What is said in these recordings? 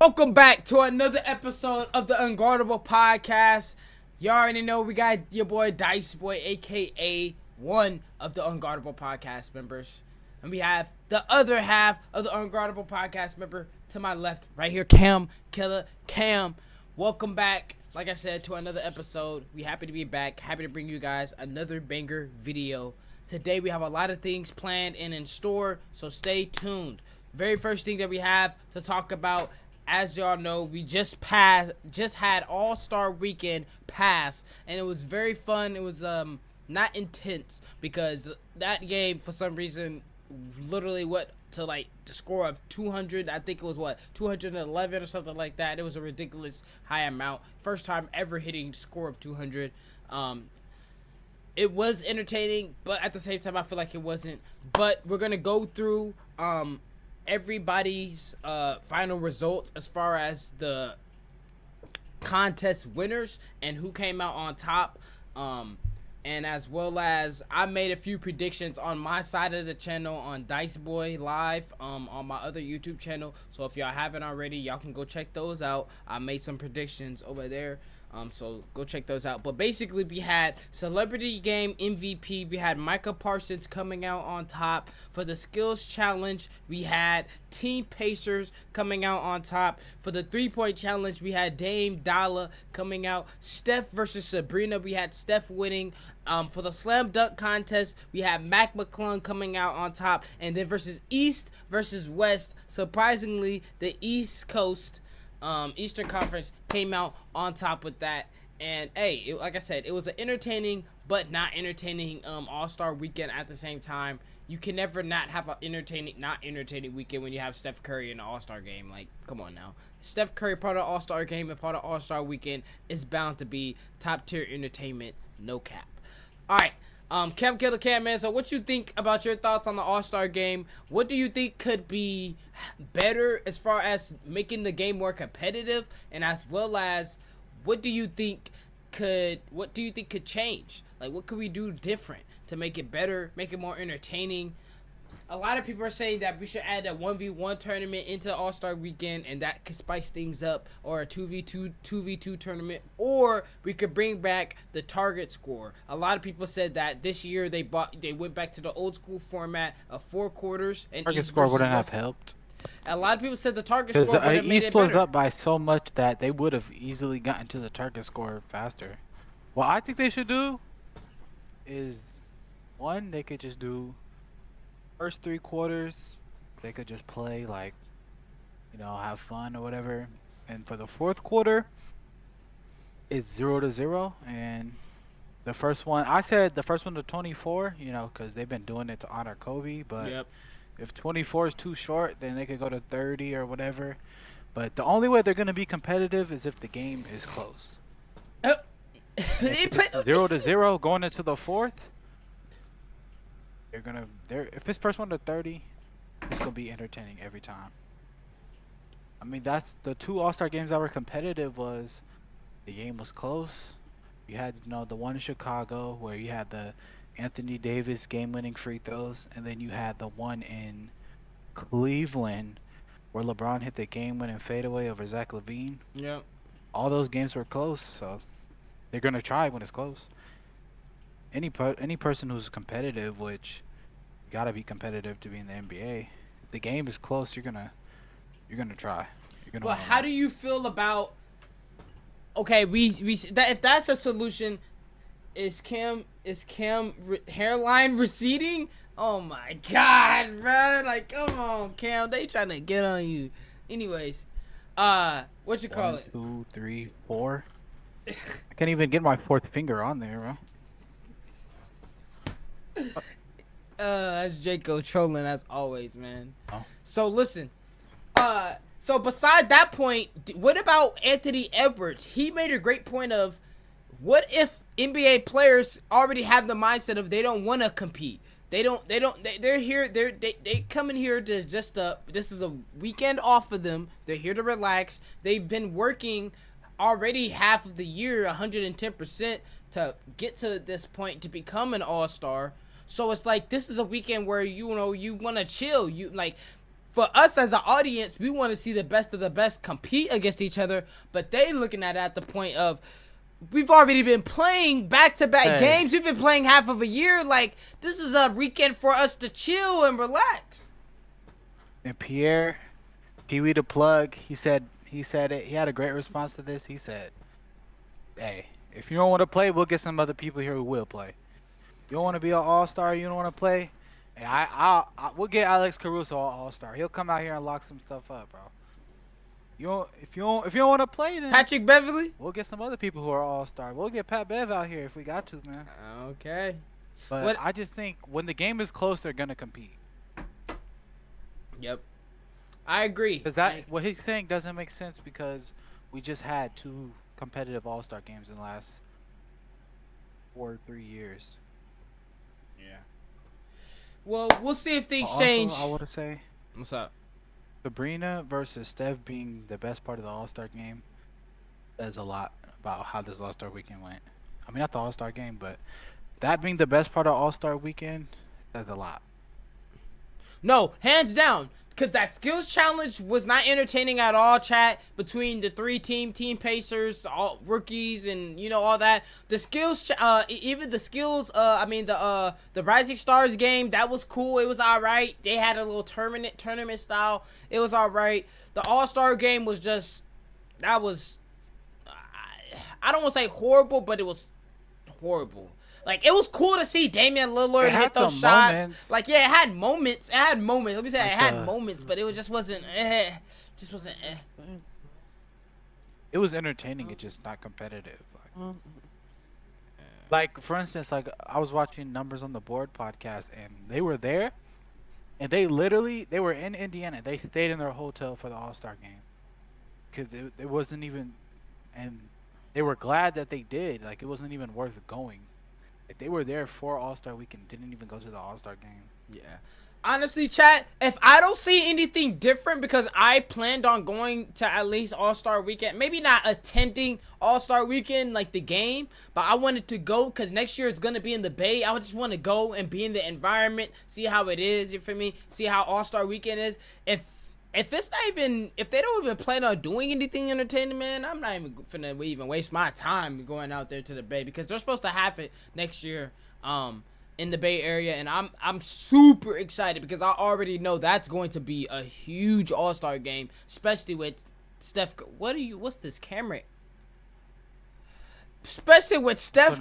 Welcome back to another episode of the Unguardable Podcast. You already know we got your boy Dice Boy, aka one of the Unguardable Podcast members. And we have the other half of the Unguardable Podcast member to my left, right here, Cam Killer Cam. Welcome back, like I said, to another episode. We happy to be back, happy to bring you guys another banger video. Today we have a lot of things planned and in store, so stay tuned. Very first thing that we have to talk about, as y'all know, we just had All-Star Weekend pass, and it was very fun. It was not intense because that game, for some reason, literally the score of 200. I think it was 211 or something like that. It was a ridiculous high amount. First time ever hitting score of 200. It was entertaining, but at the same time, I feel like it wasn't. But we're gonna go through everybody's final results as far as the contest winners and who came out on top, and as well as I made a few predictions on my side of the channel on Dice Boy Live, on my other YouTube channel. So if y'all haven't already, y'all can go check those out. I made some predictions over there. So go check those out. But basically, we had Celebrity Game MVP. We had Micah Parsons coming out on top. For the Skills Challenge, we had Team Pacers coming out on top. For the 3-point challenge, we had Dame Dalla coming out. Steph versus Sabrina, we had Steph winning. For the Slam Dunk contest, we had Mac McClung coming out on top. And then versus East versus West, surprisingly, the East Coast Eastern Conference came out on top with that. And hey, like I said, it was an entertaining but not entertaining All-Star Weekend at the same time. You can never not have an not entertaining weekend when you have Steph Curry in the All-Star game. Like, come on now. Steph Curry, part of the All-Star game and part of All-Star Weekend, is bound to be top tier entertainment, no cap. All right. Cam Killer Cam, man, so what you think about your thoughts on the All-Star game? What do you think could be better as far as making the game more competitive, and as well as what do you think could change? Like, what could we do different to make it better, make it more entertaining? A lot of people are saying that we should add a 1v1 tournament into the All-Star Weekend, and that could spice things up, or a 2v2 tournament, or we could bring back the target score. A lot of people said that this year they went back to the old school format of 4 quarters, and Target score wouldn't have helped. A lot of people said the target score would have made it East was better. up by so much that they would have easily gotten to the target score faster. What I think they should do is, one, they could just do first 3 quarters, they could just play, like, have fun or whatever. And for the 4th quarter, it's 0-0. And the first one, I said the first one to 24, because they've been doing it to honor Kobe. But Yep. if 24 is too short, then they could go to 30 or whatever. But the only way they're going to be competitive is if the game is close. 0-0 going into the 4th. If it's first one to 30, it's gonna be entertaining every time. I mean, that's the 2 All-Star games that were competitive. Was the game was close. You had the one in Chicago where you had the Anthony Davis game-winning free throws, and then you had the one in Cleveland where LeBron hit the game-winning fadeaway over Zach LaVine. Yep. All those games were close, so they're gonna try when it's close. Any person who's competitive, which you gotta be competitive to be in the NBA. If the game is close, you're gonna try. Well, how do you feel about? Okay, if that's a solution, is Cam hairline receding? Oh my God, bro! Like, come on, Cam, they trying to get on you. Anyways, what you call it? 1, 2, 3, 4. I can't even get my 4th finger on there, bro. That's Jaco trolling as always, man. Oh. So listen, so beside that point, what about Anthony Edwards? He made a great point of, what if NBA players already have the mindset of they don't want to compete? They're here. They come in here to just this is a weekend off for them. They're here to relax. They've been working already half of the year, 110%, to get to this point to become an all-star. So it's like, this is a weekend where you want to chill. You like, for us as an audience, we want to see the best of the best compete against each other, but they looking at it at the point of, we've already been playing back-to-back games. We've been playing half of a year. Like, this is a weekend for us to chill and relax. And Pierre, Pee-wee the plug, he said it. He had a great response to this. He said, hey, if you don't want to play, we'll get some other people here who will play. You don't want to be an all-star, you don't want to play? Hey, we'll get Alex Caruso an all-star. He'll come out here and lock some stuff up, bro. If you don't want to play, then Patrick Beverly, we'll get some other people who are all-star. We'll get Pat Bev out here if we got to, man. Okay. But I just think when the game is close, they're gonna compete. Yep. I agree. Because what he's saying doesn't make sense because we just had 2 competitive all-star games in the last 4 or 3 years. Yeah. Well, we'll see if things change. I want to say, What's up? Sabrina versus Steph being the best part of the all-star game says a lot about how this all-star weekend went. I mean, not the all-star game, but that being the best part of all-star weekend says a lot. No, hands down. Because that skills challenge was not entertaining at all, chat, between the 3 Team Pacers, all rookies, and, you know, all that. The skills, even the skills, the Rising Stars game, that was cool. It was all right. They had a little tournament style. It was all right. The All-Star game was just, that was, I don't want to say horrible, but it was horrible. Like, it was cool to see Damian Lillard hit those shots. Moments. Like, yeah, it had moments. Let me say, it had moments, but it was just wasn't. It was entertaining. It's just not competitive. Like, for instance, like I was watching Numbers on the Board podcast, and they were there, and they were in Indiana. They stayed in their hotel for the All-Star game because it wasn't even, and they were glad that they did. Like, it wasn't even worth going. They were there for All-Star Weekend, didn't even go to the All-Star game. Yeah. Honestly, chat, if I don't see anything different, because I planned on going to at least All-Star Weekend, maybe not attending All-Star Weekend like the game, but I wanted to go because next year it's going to be in the Bay. I would just want to go and be in the environment, see how it is, you feel me? See how All-Star Weekend is. If it's not even, if they don't even plan on doing anything entertaining, man, I'm not even finna even waste my time going out there to the Bay because they're supposed to have it next year, in the Bay Area, and I'm super excited because I already know that's going to be a huge All-Star game, especially with Steph. What's this camera? Especially with Steph.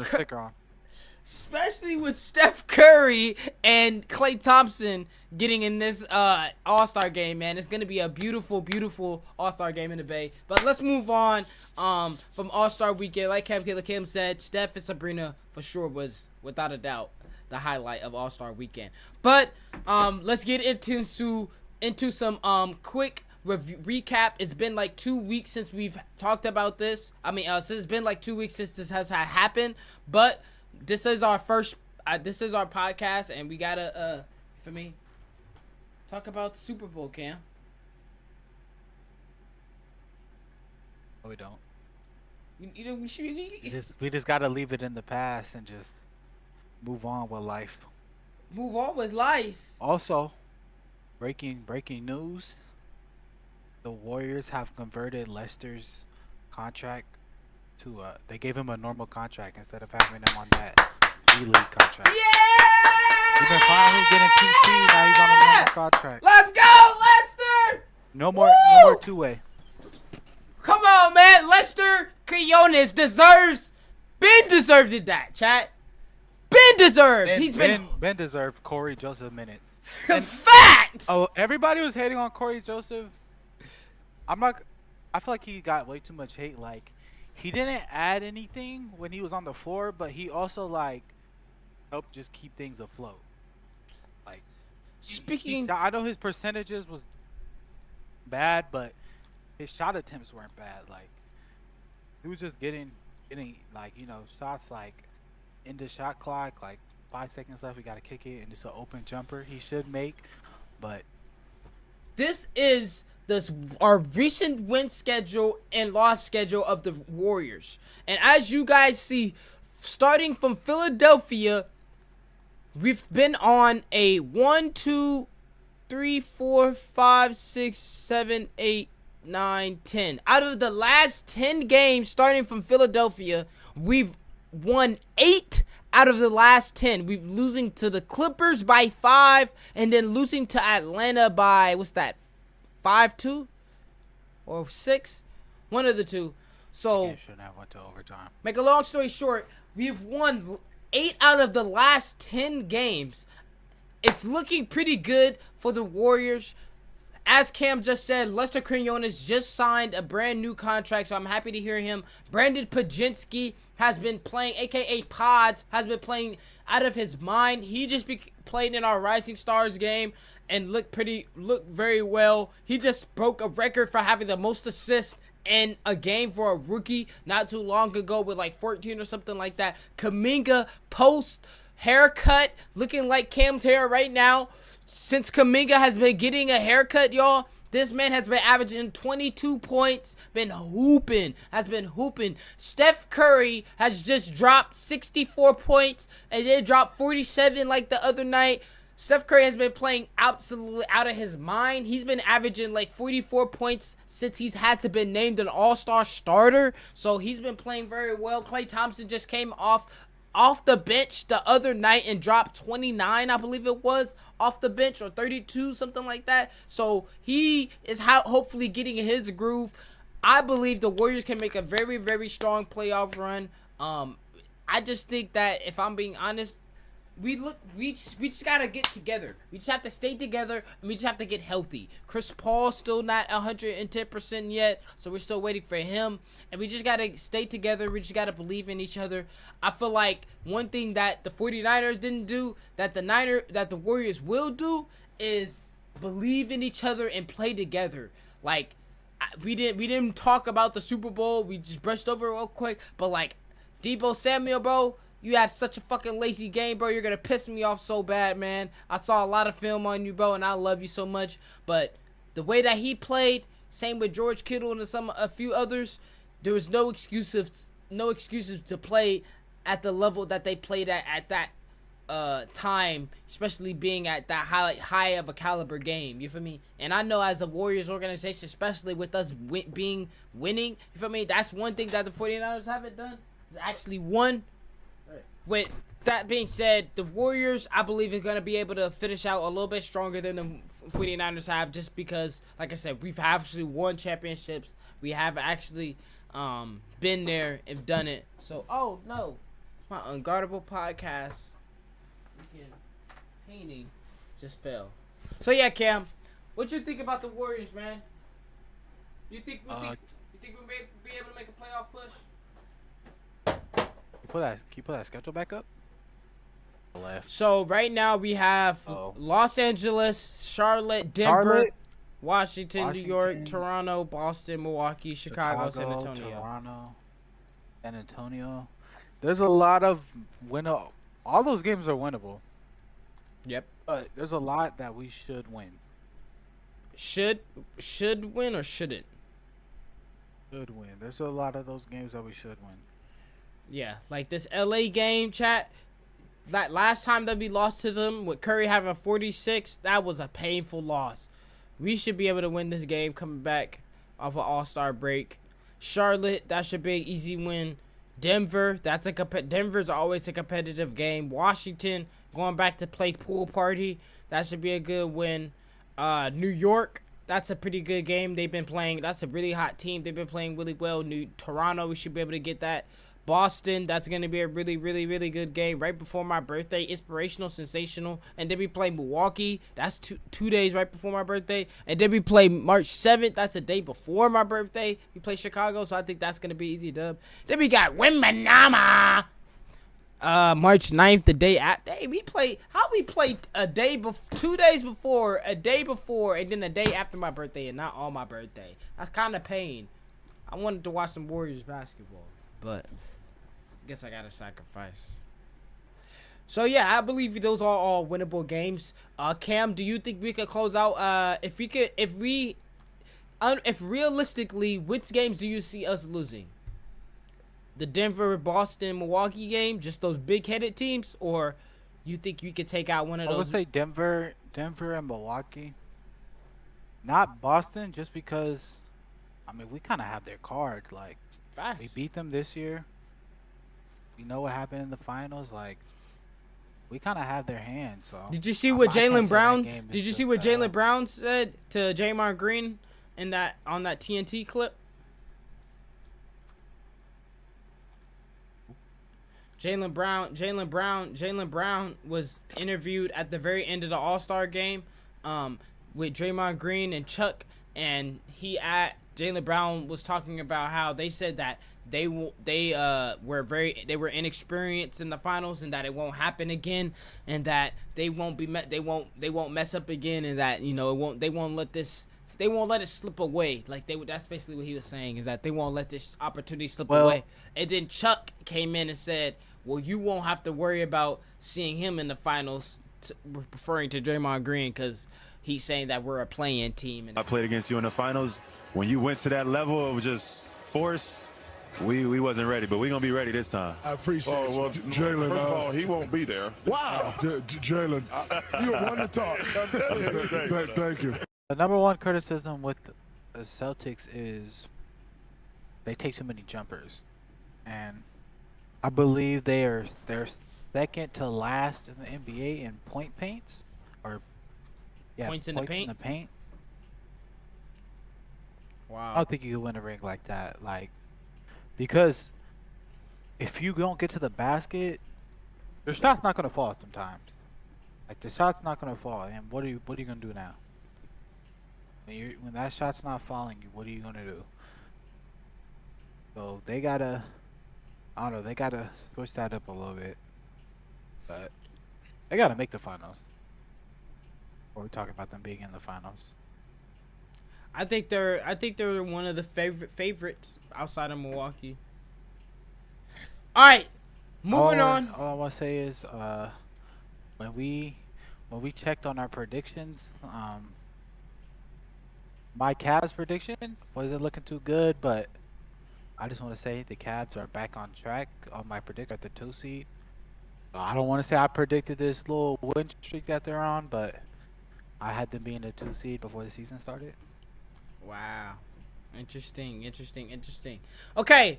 Especially with Steph Curry and Klay Thompson getting in this All-Star game, man. It's going to be a beautiful, beautiful All-Star game in the Bay. But let's move on from All-Star Weekend. Like Kim said, Steph and Sabrina for sure was, without a doubt, the highlight of All-Star Weekend. But let's get into some quick recap. It's been like 2 weeks since we've talked about this. It's been like 2 weeks since this has happened. But this is our first, this is our podcast, and we gotta, talk about the Super Bowl, Cam. No, we don't. We just gotta leave it in the past and just move on with life. Move on with life. Also, breaking news: the Warriors have converted Lester's contract to they gave him a normal contract instead of having him on that G-League contract. Yeah! He's been finally getting PT. Now he's on a normal contract. Let's go, Lester! No more two-way. Come on, man. Lester Quinones deserved that, chat. Ben deserved Corey Joseph minutes. Facts. Oh, everybody was hating on Corey Joseph. I feel like he got way too much hate. Like, he didn't add anything when he was on the floor, but he also like helped just keep things afloat. Like, I know his percentages was bad, but his shot attempts weren't bad. Like, he was just getting like, you know, shots like in the shot clock, like 5 seconds left, we gotta kick it, and it's an open jumper he should make. But this is our recent win schedule and loss schedule of the Warriors. And as you guys see, starting from Philadelphia, we've been on a 1-2 3, 4, 5, 6, 7, 8, 9, 10. Out of the last 10 games starting from Philadelphia, we've won 8 out of the last 10. We've losing to the Clippers by 5 and then losing to Atlanta by, what's that, 5-2 or 6? One of the two. So, shouldn't have went to overtime. Make a long story short, we've won 8 out of the last 10 games. It's looking pretty good for the Warriors. As Cam just said, Lester Quinones just signed a brand new contract, so I'm happy to hear him. Brandon Pajinski has been playing, a.k.a. Pods, has been playing out of his mind. He just played in our Rising Stars game and looked very well. He just broke a record for having the most assists in a game for a rookie not too long ago with like 14 or something like that. Kuminga post haircut looking like Cam's hair right now. Since Kuminga has been getting a haircut, y'all, this man has been averaging 22 points, has been hooping. Steph Curry has just dropped 64 points and then dropped 47 like the other night. Steph Curry has been playing absolutely out of his mind. He's been averaging like 44 points since he's had to been named an all-star starter. So he's been playing very well. Klay Thompson just came off the bench the other night and dropped 29, I believe it was, off the bench, or 32, something like that. So he is hopefully getting in his groove. I believe the Warriors can make a very, very strong playoff run. I just think that, if I'm being honest, we just gotta get together. We just have to stay together, and we just have to get healthy. Chris Paul's still not 110% yet, so we're still waiting for him. And we just gotta stay together. We just gotta believe in each other. I feel like one thing that the 49ers didn't do, that the Warriors will do, is believe in each other and play together. Like, we didn't talk about the Super Bowl. We just brushed over it real quick. But like, Deebo Samuel, bro, you had such a fucking lazy game, bro. You're going to piss me off so bad, man. I saw a lot of film on you, bro, and I love you so much. But the way that he played, same with George Kittle and a few others, there was no excuses to play at the level that they played at that time, especially being at that high of a caliber game. You feel me? And I know as a Warriors organization, especially with us winning, you feel me? That's one thing that the 49ers haven't done, is actually won. With that being said, the Warriors, I believe, are going to be able to finish out a little bit stronger than the 49ers have, just because, like I said, we've actually won championships. We have actually been there and done it. So, oh, no. My Unguardable podcast painting just fell. So, yeah, Cam, what you think about the Warriors, man? You think we'll be able to make a playoff push? Can you put that schedule back up? Left. So right now we have Los Angeles, Charlotte, Denver, Washington, New York, Toronto, Boston, Milwaukee, Chicago, San Antonio. Toronto, San Antonio. There's a lot of all those games are winnable. Yep. But there's a lot that we should win. Should win or shouldn't? Should win. There's a lot of those games that we should win. Yeah, like this LA game, chat. That last time that we lost to them with Curry having 46, that was a painful loss. We should be able to win this game coming back off an All-Star break. Charlotte, that should be an easy win. Denver, Denver's always a competitive game. Washington, going back to play pool party, that should be a good win. New York, that's a pretty good game. They've been playing. That's a really hot team. They've been playing really well. Toronto, we should be able to get that. Boston, that's going to be a really, really, really good game right before my birthday. Inspirational, sensational. And then we play Milwaukee. That's two days right before my birthday. And then we play March 7th. That's a day before my birthday. We play Chicago, so I think that's going to be easy dub. Then we got Wimbanama. March 9th, the day after. Hey, we play a day 2 days before, a day before, and then a day after my birthday, and not on my birthday. That's kind of pain. I wanted to watch some Warriors basketball, but guess I gotta sacrifice. So yeah, I believe those are all winnable games. Cam, do you think we could close out? If realistically, which games do you see us losing? The Denver, Boston, Milwaukee game, just those big-headed teams, or you think we could take out one of those? I would say Denver and Milwaukee. Not Boston, just because. I mean, we kind of have their card. Like, we Facts. beat them this year. We know what happened in the finals. Like, we kind of have their hand. So Did you see what I can't Jaylen say that Brown? game is Did you see just what Jaylen Brown said to Jamar Green in that on that TNT clip? Jaylen Brown was interviewed at the very end of the All-Star game, with Draymond Green and Chuck, and Jaylen Brown was talking about how they said that they were inexperienced in the finals, and that it won't happen again, and that they won't mess up again, and that they won't let it slip away. Like that's basically what he was saying, is that they won't let this opportunity slip away. And then Chuck came in and said, well, you won't have to worry about seeing him in the finals, referring to Draymond Green, because he's saying that we're a play-in team. And I played against you in the finals. When you went to that level of just force, we wasn't ready, but we're going to be ready this time. I appreciate it. Well, Jaylen. first of all, he won't be there. Wow. Jaylen, you're one to talk. Thank you. The number one criticism with the Celtics is they take too many jumpers, and I believe they're second to last in the NBA in point paints, or Points in the paint? I Wow. don't think you can win a ring like that, because if you don't get to the basket, your shot's not gonna fall sometimes. Like, the shot's not gonna fall, and what are you gonna do now? When that shot's not falling, what are you gonna do? So they gotta, I don't know, they gotta switch that up a little bit, but they gotta make the finals. Or we talking about them being in the finals. I think they're one of the favorites outside of Milwaukee. All right, moving on. All I want to say is, when we checked on our predictions, my Cavs prediction wasn't looking too good, but I just want to say the Cavs are back on track on my prediction at the 2 seed. So I don't want to say I predicted this little win streak that they're on, but I had them being the 2 seed before the season started. Wow. Interesting. Okay,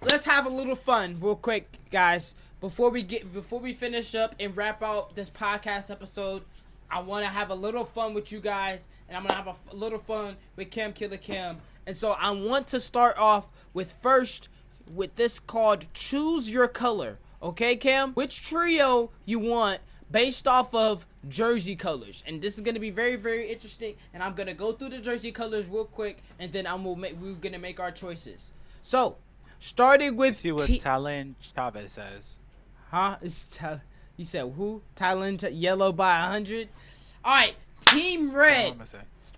let's have a little fun real quick, guys. Before we finish up and wrap out this podcast episode, I want to have a little fun with you guys, and I'm going to have a little fun with Cam Killer Cam. And so I want to start off with this called Choose Your Color. Okay, Cam? Which trio you want based off of jersey colors? And this is going to be very, very interesting, and I'm going to go through the jersey colors real quick, and then we're going to make our choices. So, starting with See what Talon Chavez says. Huh? You said who? Thailand yellow by 100. All right, Team Red.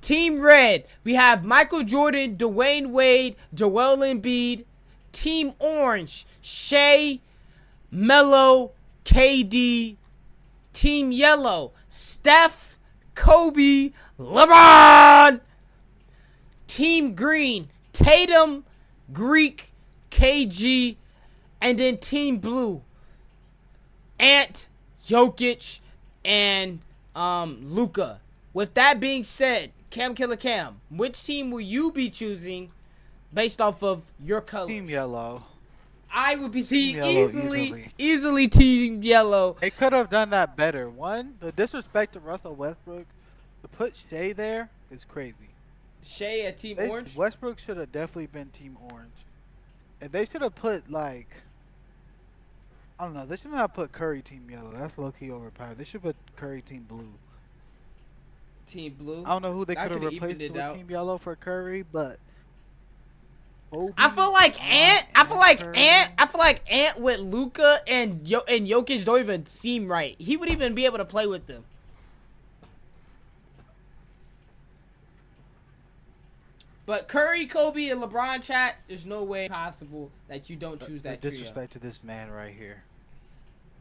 Team Red. We have Michael Jordan, Dwayne Wade, Joel Embiid. Team Orange, Shea, Melo, KD. Team Yellow, Steph, Kobe, LeBron. Team Green, Tatum, Greek, KG. And then Team Blue, Ant, Jokic, and Luka. With that being said, Cam Killer Cam, which team will you be choosing based off of your colors? Team Yellow. I would be Yellow, easily Team Yellow. They could have done that better. One, the disrespect to Russell Westbrook, to put Shea there is crazy. Shea at Team Orange? Westbrook should have definitely been Team Orange. And they should have put, I don't know, they should not put Curry Team Yellow. That's low-key overpowered. They should put Curry Team Blue. Team Blue? I don't know who they That could have coulda replaced evened with it out. Team Yellow for Curry, but I feel like Ant with Luka and Jokic don't even seem right. He would even be able to play with them. But Curry, Kobe, and LeBron, chat, there's no way possible that you don't choose that trio. disrespect to this man right here.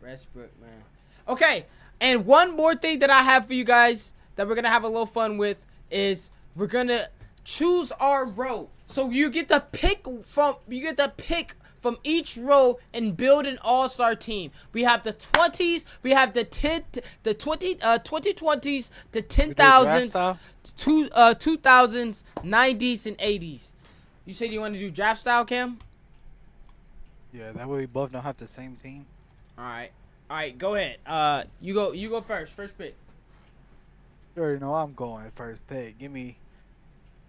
Westbrook, man. Okay, and one more thing that I have for you guys that we're gonna have a little fun with is we're gonna choose our row. So you get the pick from each row and build an all-star team. We have the 20s, we have the 2020s, the 10,000s, 2000s, 90s, and 80s. You said you want to do draft style, Cam? Yeah, that way we both don't have the same team. All right, go ahead. You go first pick. You already know I'm going first pick. Give me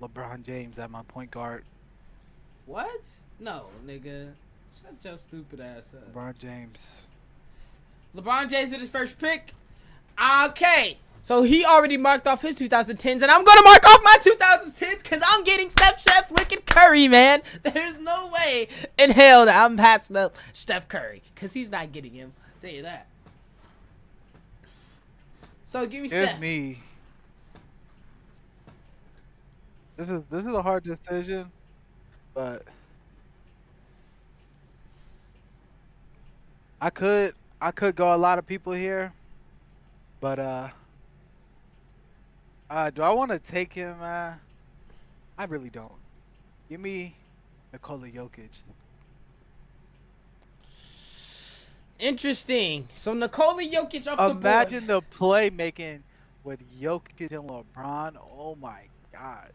LeBron James at my point guard. What? No, nigga. Shut your stupid ass up. LeBron James. LeBron James with his first pick. Okay. So he already marked off his 2010s, and I'm going to mark off my 2010s because I'm getting Steph licking Curry, man. There's no way in hell that I'm passing up Steph Curry because he's not getting him. I'll tell you that. So give me Here's Steph. me. This is a hard decision, but I could go a lot of people here, but do I want to take him? I really don't. Give me Nikola Jokic. Interesting. So Nikola Jokic off the board. Imagine the playmaking with Jokic and LeBron. Oh my God.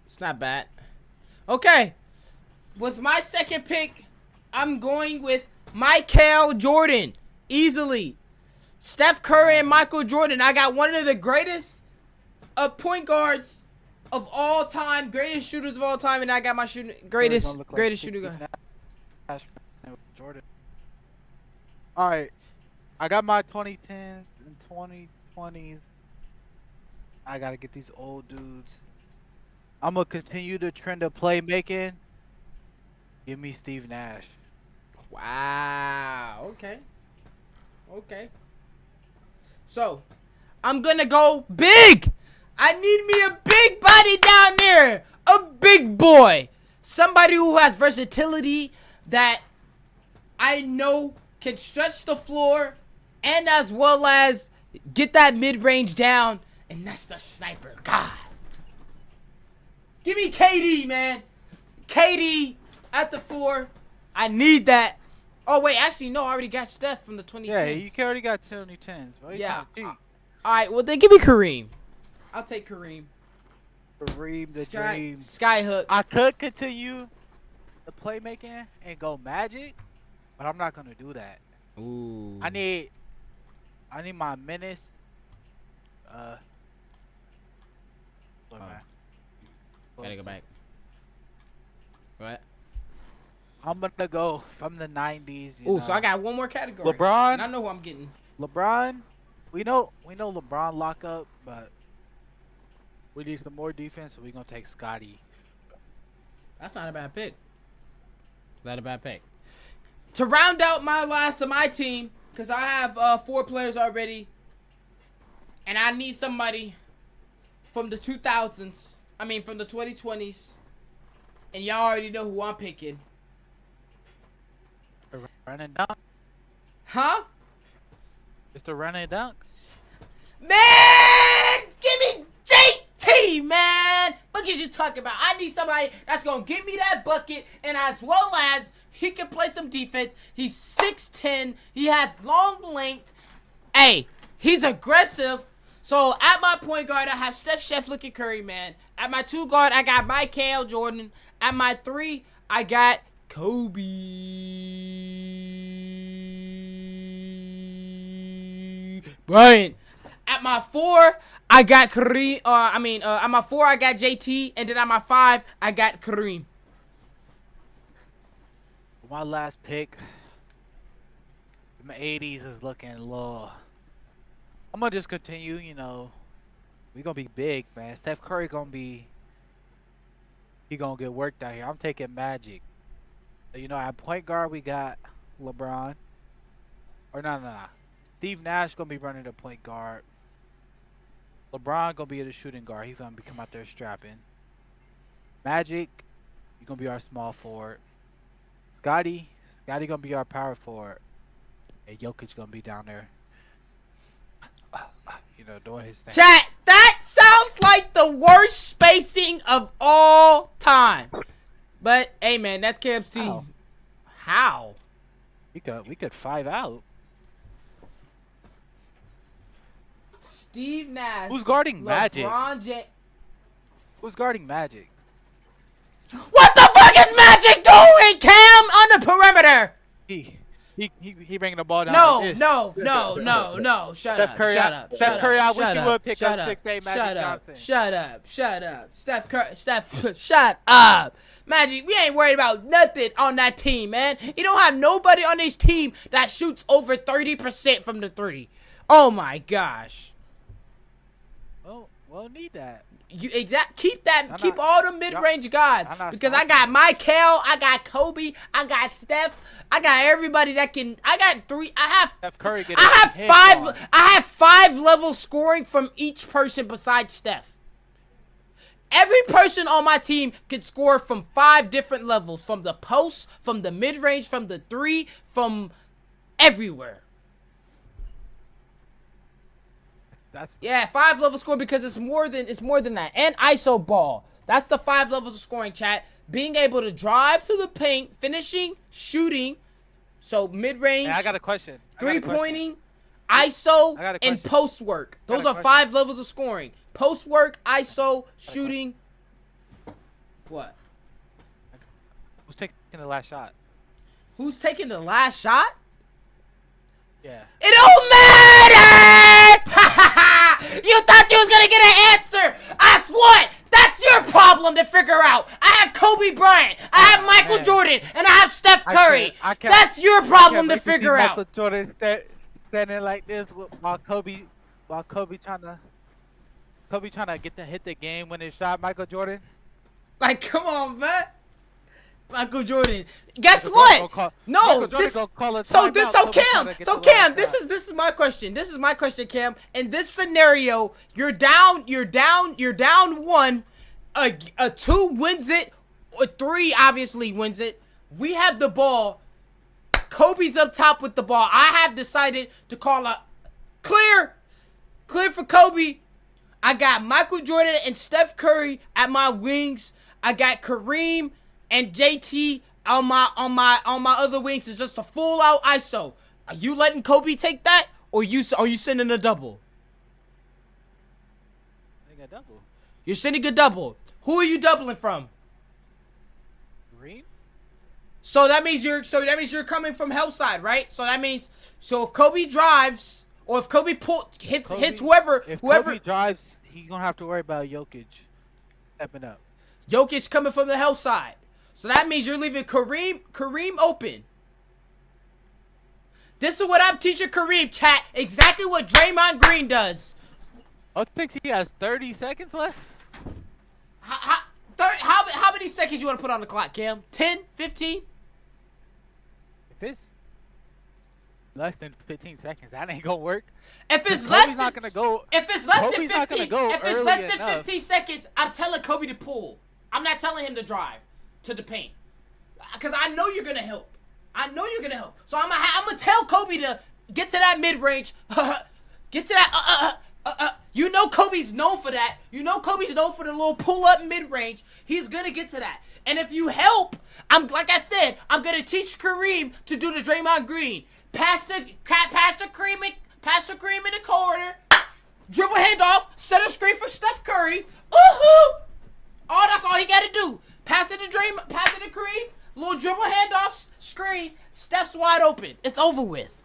It's not bad. Okay. With my second pick, I'm going with Michael Jordan. Easily. Steph Curry and Michael Jordan. I got one of the greatest point guards of all time. Greatest shooters of all time. And I got my greatest shooting guard. Jordan. Alright. I got my 2010s and 2020s. I gotta get these old dudes. I'm gonna continue the trend of playmaking. Give me Steve Nash. Wow. Okay. So, I'm gonna go big. I need me a big body down there. A big boy. Somebody who has versatility that I know can stretch the floor and as well as get that mid-range down. And that's the sniper. God. Give me KD, man. KD at the 4. I need that. Oh, wait. Actually, no. I already got Steph from the 2010s. Yeah, you already got 2010s. Well, yeah. All right. Well, then give me Kareem. I'll take Kareem. Kareem the Dream. Skyhook. I could continue the playmaking and go Magic, but I'm not gonna do that. Ooh. I need my minutes. Gotta go back. What? I'm gonna go from the 90s. Ooh, so I got one more category. LeBron. And I know who I'm getting. LeBron. We know LeBron lock up, but we need some more defense, so we're gonna take Scotty. That's not a bad pick. Not a bad pick. To round out my last of my team, because I have 4 players already, and I need somebody from the 2000s. I mean, from the 2020s. And y'all already know who I'm picking. Run and dunk. Huh? It's the run and dunk. Man! Give me JT, man! What is you talking about? I need somebody that's going to give me that bucket, and as well as he can play some defense. He's 6'10". He has long length. Hey, he's aggressive. So, at my point guard, I have Steph looking Curry, man. At my 2 guard, I got Michael Jordan. At my 3, I got Kobe Bryant. At my 4, I got Kareem. At my 4, I got JT, and then at my 5, I got Kareem. My last pick, my 80s is looking low. I'm gonna just continue. You know, we gonna be big, man. Steph Curry he gonna get worked out here. I'm taking Magic. You know, at point guard we got LeBron. Or no. Steve Nash gonna be running the point guard. LeBron gonna be the shooting guard. He's gonna come out there strapping. Magic, you gonna be our small forward. Scotty gonna be our power forward. And Jokic gonna be down there. You know, doing his thing. Chat, that sounds like the worst spacing of all time. But hey, man, that's KFC. How? How? We could 5 out. Steve Nash. Who's guarding Magic? LeBron James. Who's guarding Magic? What the fuck is Magic doing, Cam, on the perimeter? He bringing the ball down. No, like this. no. Shut Steph up. Curry, Shut up. Steph Curry, I wish shut you up, would pick shut up up, 6'8" Magic shut up, Johnson. Shut up. Steph Curry, shut up. Magic, we ain't worried about nothing on that team, man. You don't have nobody on this team that shoots over 30% from the three. Oh my gosh. Well, need that. Keep all the mid-range guys, because I got Michael, I got Kobe, I got Steph, I got everybody that can. Steph Curry I have 5 level scoring from each person besides Steph. Every person on my team can score from 5 different levels, from the post, from the mid-range, from the 3, from everywhere. Yeah, 5 level score, because it's more than that. And ISO ball. That's the 5 levels of scoring, chat. Being able to drive to the paint, finishing, shooting. So mid-range. Hey, I got a question. 3-pointing, ISO, and post work. Those are 5 levels of scoring. Post work, ISO, shooting. What? Who's taking the last shot? Who's taking the last shot? Yeah. It don't matter! You thought you was gonna get an answer! Guess what? That's your problem to figure out. I have Kobe Bryant, I have Michael Jordan, and I have Steph Curry. That's your problem to figure out. Michael Jordan standing like this while Kobe trying to hit the game when it shot Michael Jordan. Like, come on, man. Michael Jordan. Guess what? No, Cam, this is my question. This is my question, Cam. In this scenario, you're down 1. A 2 wins it, or 3 obviously wins it. We have the ball. Kobe's up top with the ball. I have decided to call a clear for Kobe. I got Michael Jordan and Steph Curry at my wings. I got Kareem and JT on my other wings. Is just a full out ISO. Are you letting Kobe take that, or are you sending a double? I got double. You're sending a double. Who are you doubling from? Kareem. So that means you're coming from help side, right? So if Kobe drives, or if Kobe hits whoever. Kobe drives, he's gonna have to worry about Jokic stepping up. Jokic coming from the help side. So that means you're leaving Kareem open. This is what I'm teaching Kareem, chat. Exactly what Draymond Green does. I think he has 30 seconds left. How many seconds you want to put on the clock, Cam? 10? 15? If it's less than 15 seconds, that ain't gonna work. If it's less less than 15 seconds, I'm telling Kobe to pull. I'm not telling him to drive to the paint, because I know you're gonna help. So I'm gonna tell Kobe to get to that mid range. Get to that. You know Kobe's known for that. You know Kobe's known for the little pull up mid range. He's gonna get to that. And if you help, I'm gonna teach Kareem to do the Draymond Green. Pass the Kareem in the corner. Dribble handoff. Set a screen for Steph Curry. Ooh-hoo! That's all he gotta do. Pass it to Kareem. Little dribble handoffs. Screen. Steph's wide open. It's over with.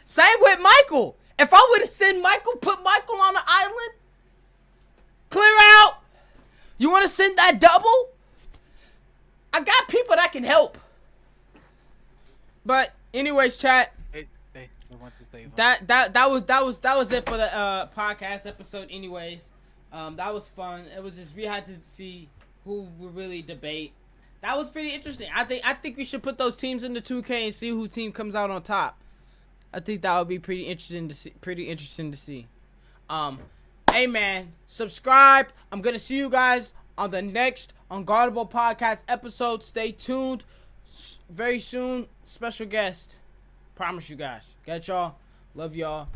Same with Michael. If I would have sent put Michael on the island, clear out. You want to send that double? I got people that can help. But anyways, chat. That was it for the podcast episode. Anyways, that was fun. It was just we had to see who would really debate. That was pretty interesting. I think we should put those teams into 2K and see whose team comes out on top. I think that would be pretty interesting to see. Hey man, subscribe. I'm gonna see you guys on the next Unguardable Podcast episode. Stay tuned. Very soon, special guest. Promise you guys. Got y'all. Love y'all.